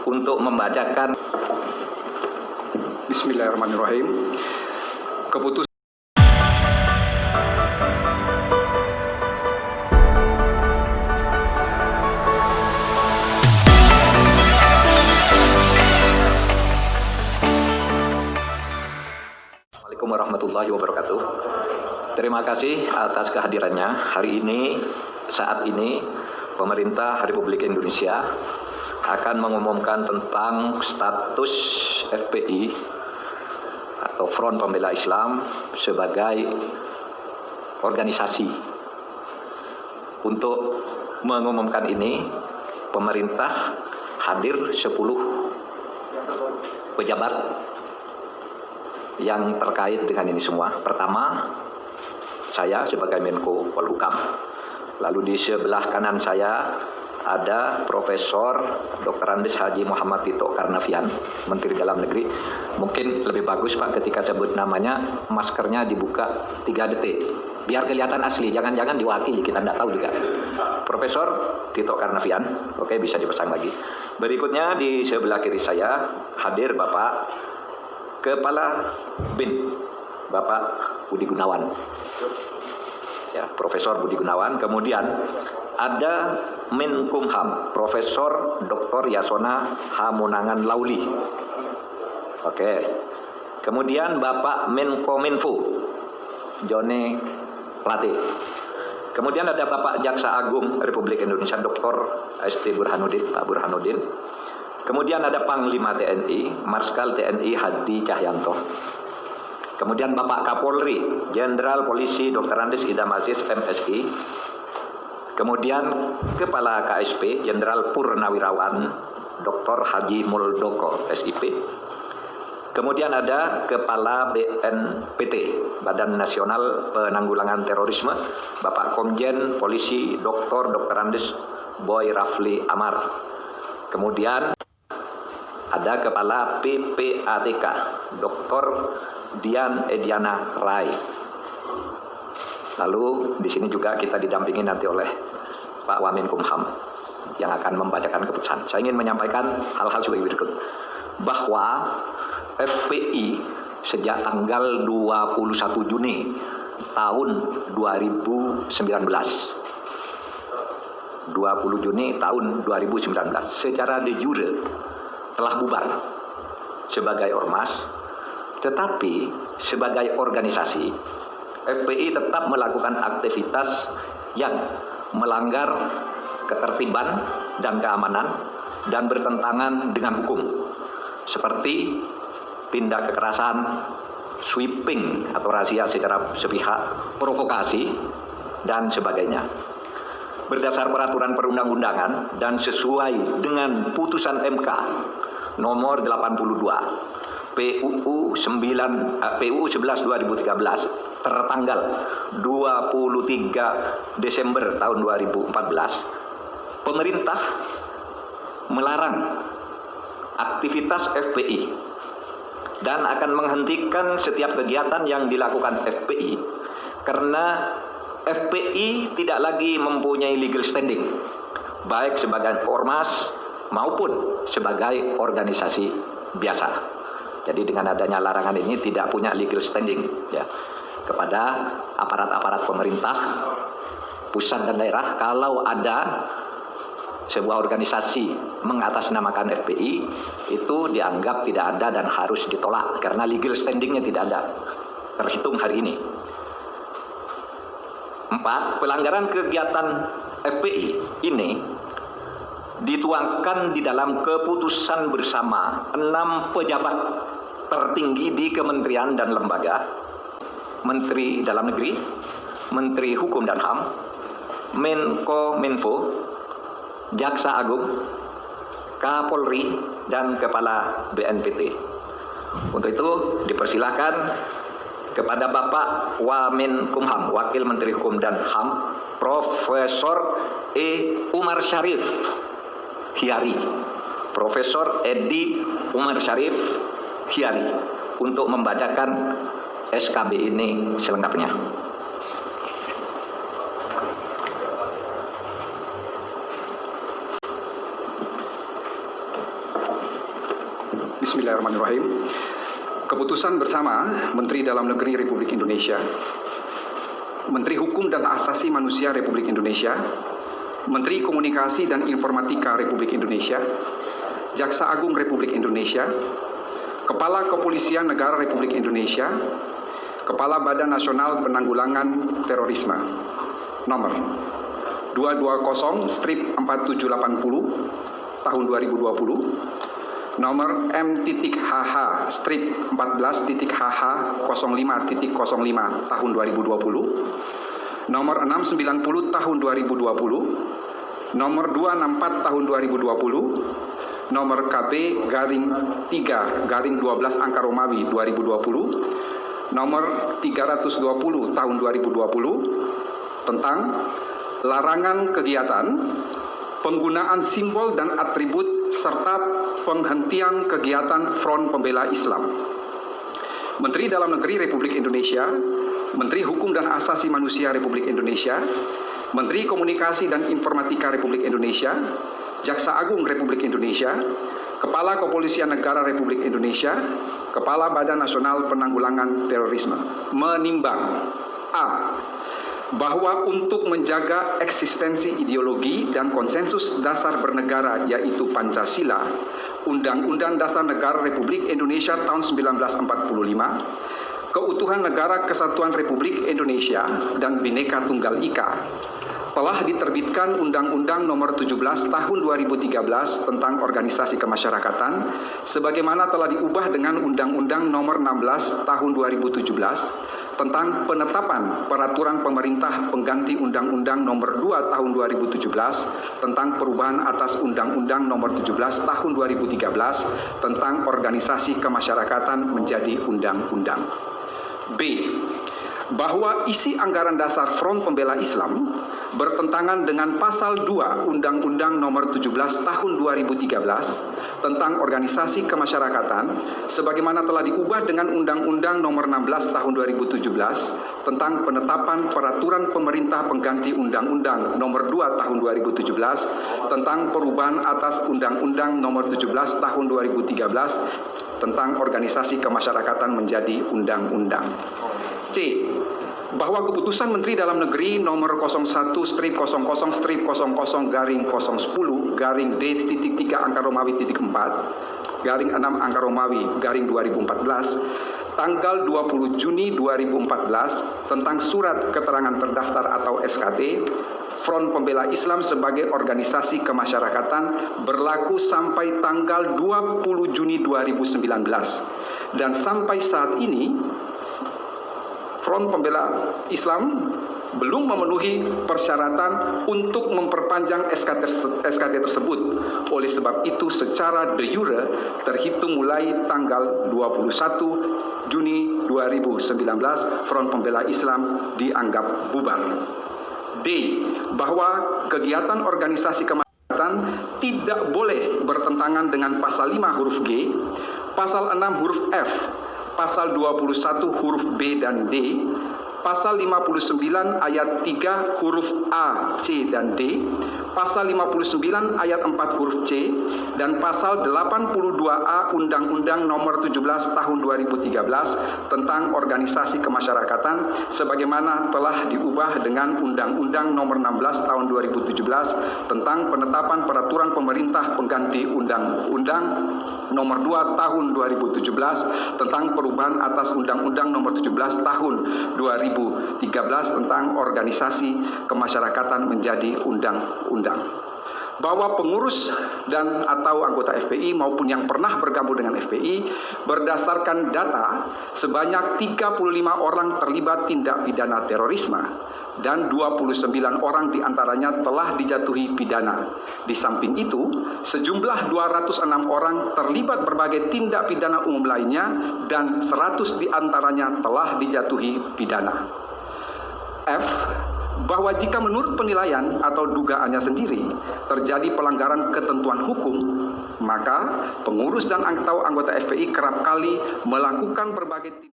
untuk membacakan. Bismillahirrahmanirrahim. Keputusan Assalamualaikum warahmatullahi wabarakatuh. Terima kasih atas kehadirannya. Hari ini, saat ini, pemerintah Republik Indonesia akan mengumumkan tentang status FPI atau Front Pembela Islam sebagai organisasi. Untuk mengumumkan ini, pemerintah hadir 10 pejabat yang terkait dengan ini semua. Pertama, saya sebagai Menko Polhukam. Lalu di sebelah kanan saya ada Profesor Dr. Andes Haji Muhammad Tito Karnavian, Menteri Dalam Negeri. Mungkin lebih bagus Pak ketika sebut namanya, maskernya dibuka 3 detik. Biar kelihatan asli, jangan-jangan diwakili, kita tidak tahu juga. Profesor Tito Karnavian, oke, bisa dipasang lagi. Berikutnya di sebelah kiri saya hadir Bapak Kepala BIN, Bapak Budi Gunawan. Ya, Profesor Budi Gunawan. Kemudian ada Menkumham, Profesor Dr. Yasona Hamunangan Lauli. Oke. Kemudian Bapak Menkominfo, Joni Plate. Kemudian ada Bapak Jaksa Agung Republik Indonesia, Dr. ST Burhanuddin, Pak Burhanuddin. Kemudian ada Panglima TNI, Marskal TNI Hadi Cahyanto. Kemudian Bapak Kapolri, Jenderal Polisi Dr. Andes Idham Aziz MSI. Kemudian Kepala KSP, Jenderal Purnawirawan Dr. Haji Muldoko SIP. Kemudian ada Kepala BNPT, Badan Nasional Penanggulangan Terorisme, Bapak Komjen Polisi Dr. Andes Boy Rafli Amar. Kemudian ada Kepala PPATK, Dr. Dian Ediana Rai. Lalu di sini juga kita didampingi nanti oleh Pak Wamenkumham yang akan membacakan keputusan. Saya ingin menyampaikan hal-hal sebagai berikut. Bahwa FPI sejak tanggal 21 Juni tahun 2019. 20 Juni tahun 2019 secara de jure telah bubar sebagai ormas, tetapi sebagai organisasi FPI tetap melakukan aktivitas yang melanggar ketertiban dan keamanan dan bertentangan dengan hukum, seperti tindak kekerasan, sweeping atau razia secara sepihak, provokasi, dan sebagainya. Berdasar peraturan perundang-undangan dan sesuai dengan putusan MK nomor 82 PUU 11/2013 tertanggal 23 Desember tahun 2014, pemerintah melarang aktivitas FPI dan akan menghentikan setiap kegiatan yang dilakukan FPI karena FPI tidak lagi mempunyai legal standing, baik sebagai ormas maupun sebagai organisasi biasa. Jadi dengan adanya larangan ini tidak punya legal standing ya, kepada aparat-aparat pemerintah pusat dan daerah. Kalau ada sebuah organisasi mengatasnamakan FPI, itu dianggap tidak ada dan harus ditolak karena legal standingnya tidak ada terhitung hari ini. 4. Pelanggaran kegiatan FPI ini dituangkan di dalam keputusan bersama 6 pejabat tertinggi di kementerian dan lembaga: Menteri Dalam Negeri, Menteri Hukum dan HAM, Menkominfo, Jaksa Agung, Kapolri, dan Kepala BNPT. Untuk itu dipersilakan kepada Bapak Wamenkumham, Wakil Menteri Hukum dan HAM, Profesor Umar Syarif Hiari, Profesor Edi Umar Syarif Hiari, untuk membacakan SKB ini selengkapnya. Bismillahirrahmanirrahim. Keputusan bersama Menteri Dalam Negeri Republik Indonesia, Menteri Hukum dan Asasi Manusia Republik Indonesia, Menteri Komunikasi dan Informatika Republik Indonesia, Jaksa Agung Republik Indonesia, Kepala Kepolisian Negara Republik Indonesia, Kepala Badan Nasional Penanggulangan Terorisme, nomor 220/4780 tahun 2020, nomor M.HH/14.HH05.05 tahun 2020, nomor 690 tahun 2020, nomor 264 tahun 2020, nomor KB-3-12 angka Romawi 2020, nomor 320 tahun 2020 tentang larangan kegiatan, penggunaan simbol dan atribut serta penghentian kegiatan Front Pembela Islam. Menteri Dalam Negeri Republik Indonesia, Menteri Hukum dan Asasi Manusia Republik Indonesia, Menteri Komunikasi dan Informatika Republik Indonesia, Jaksa Agung Republik Indonesia, Kepala Kepolisian Negara Republik Indonesia, Kepala Badan Nasional Penanggulangan Terorisme menimbang A. Bahwa untuk menjaga eksistensi ideologi dan konsensus dasar bernegara yaitu Pancasila, Undang-Undang Dasar Negara Republik Indonesia tahun 1945, keutuhan Negara Kesatuan Republik Indonesia dan Bhinneka Tunggal Ika, telah diterbitkan Undang-Undang Nomor 17 Tahun 2013 tentang Organisasi Kemasyarakatan, sebagaimana telah diubah dengan Undang-Undang Nomor 16 Tahun 2017 tentang penetapan peraturan pemerintah pengganti Undang-Undang Nomor 2 Tahun 2017 tentang perubahan atas Undang-Undang Nomor 17 Tahun 2013 tentang Organisasi Kemasyarakatan menjadi undang-undang. B. Bahwa isi anggaran dasar Front Pembela Islam bertentangan dengan pasal 2 Undang-Undang Nomor 17 Tahun 2013 tentang Organisasi Kemasyarakatan sebagaimana telah diubah dengan Undang-Undang Nomor 16 Tahun 2017 tentang penetapan peraturan pemerintah pengganti Undang-Undang Nomor 2 Tahun 2017 tentang perubahan atas Undang-Undang Nomor 17 Tahun 2013 tentang Organisasi Kemasyarakatan menjadi undang-undang. C. Bahwa keputusan Menteri Dalam Negeri nomor 01/00/010/D-3 angka Romawi .4 /6 angka Romawi /2014 tanggal 20 Juni 2014 tentang surat keterangan terdaftar atau SKT Front Pembela Islam sebagai organisasi kemasyarakatan berlaku sampai tanggal 20 Juni 2019 dan sampai saat ini Front Pembela Islam belum memenuhi persyaratan untuk memperpanjang SKT tersebut. Oleh sebab itu secara de jure terhitung mulai tanggal 21 Juni 2019 Front Pembela Islam dianggap bubar. D. Bahwa kegiatan organisasi kemasyarakatan tidak boleh bertentangan dengan pasal 5 huruf G, pasal 6 huruf F, pasal 21 huruf B dan D, pasal 59 ayat 3 huruf A, C, dan D, pasal 59 ayat 4 huruf C, dan pasal 82A Undang-Undang Nomor 17 Tahun 2013 tentang Organisasi Kemasyarakatan sebagaimana telah diubah dengan Undang-Undang Nomor 16 Tahun 2017 tentang penetapan peraturan pemerintah pengganti Undang-Undang Nomor 2 Tahun 2017 tentang perubahan atas Undang-Undang Nomor 17 Tahun 2013 tentang Organisasi Kemasyarakatan menjadi undang-undang. Bahwa pengurus dan atau anggota FPI maupun yang pernah bergabung dengan FPI berdasarkan data sebanyak 35 orang terlibat tindak pidana terorisme dan 29 orang diantaranya telah dijatuhi pidana. Di samping itu, sejumlah 206 orang terlibat berbagai tindak pidana umum lainnya dan 100 diantaranya telah dijatuhi pidana. F. Bahwa jika menurut penilaian atau dugaannya sendiri terjadi pelanggaran ketentuan hukum, maka pengurus dan atau anggota FPI kerap kali melakukan berbagai